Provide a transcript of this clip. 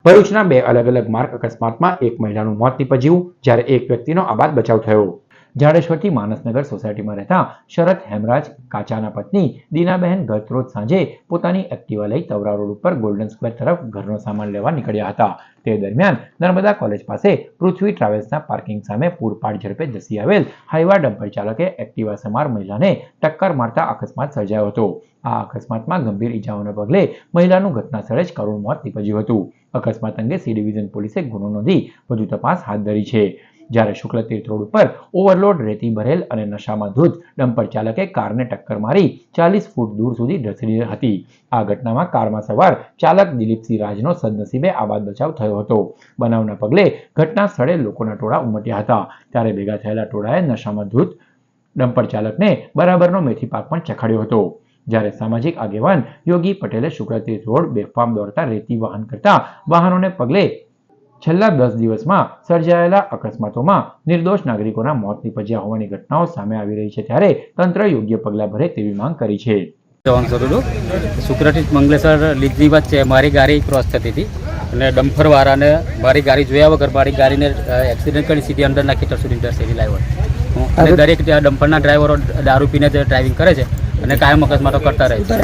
ભરૂચના બે અલગ અલગ માર્ગ અકસ્માતમાં એક મહિલાનું મોત નીપજ્યું જ્યારે એક વ્યક્તિનો આબાદ બચાવ થયો। જાડેશ્વરથી માનસનગર સોસાયટીમાં રહેતા શરત હેમરાજ કાચાના પત્ની દીનાબહેન ગતરોજ સાંજે પોતાની એક્ટિવા લઈ તવરા રોડ ઉપર ગોલ્ડન સ્ક્વેર તરફ ઘરનો સામાન લેવા નીકળ્યા હતા। તે દરમિયાન નર્મદા કોલેજ પાસે પૃથ્વી ટ્રાવેલ્સના પાર્કિંગ સામે પૂરપાટ ઝડપે ધસી આવેલ હાઈવા ડમ્પર ચાલકે એક્ટિવા સવાર મહિલાને ટક્કર મારતા અકસ્માત સર્જાયો હતો। આ અકસ્માતમાં ગંભીર ઈજાઓને પગલે મહિલાનું ઘટના સ્થળે જ કરુણ મોત નીપજ્યું હતું। અકસ્માત અંગે સી ડિવિઝન પોલીસે ગુનો નોંધી વધુ તપાસ હાથ ધરી છે। જ્યારે શુક્લ તીર્થ રોડ ઉપર ઓવરલોડ રેતી ભરેલ અને નશામાં ધૂત ડમ્પર ચાલકે કારને ટક્કર મારી 40 ફૂટ દૂર સુધી ધસી હતી। આ ઘટનામાં કારમાં સવાર ચાલક દિલીપસિંહ રાજનો સદનસીબે આબાદ બચાવ થયો હતો। બનાવના પગલે ઘટના સ્થળે લોકોના ટોળા ઉમટ્યા હતા। ત્યારે ભેગા થયેલા ટોળાએ નશામાં ધૂત ડમ્પર ચાલકને બરાબરનો મેથી પાક પણ ચખાડ્યો હતો। જ્યારે સામાજિક આગેવાન યોગી પટેલે શુક્લ તીર્થ રોડ બેફામ દોડતા રેતી વહન કરતા વાહનોને પગલે છેલ્લા 10 દિવસમાં સર્જાયેલા અકસ્માતોમાં નિર્દોષ નાગરિકોના મોત નીપજ્યા હોવાની ઘટનાઓ સામે આવી રહી છે। ત્યારે તંત્ર યોગ્ય પગલાં ભરે તેવી માંગ કરી છે। શુક્રથી મંગલેશ્વર લીધની વચ્ચે મારી ગાડી ક્રોસ થતી હતી અને ડમ્પરવાળાને મારી ગાડી જોયા વગર મારી ગાડીને એક્સિડન્ટ કરી સીધી અંદર નાખી તરસુડી ઇન્ટરસિટી લાવ્યો। અને દરેક ડમ્પરના ડ્રાઈવરો દારૂ પીને ડ્રાઇવિંગ કરે છે અને કાયમ અકસ્માતો કરતા રહે છે।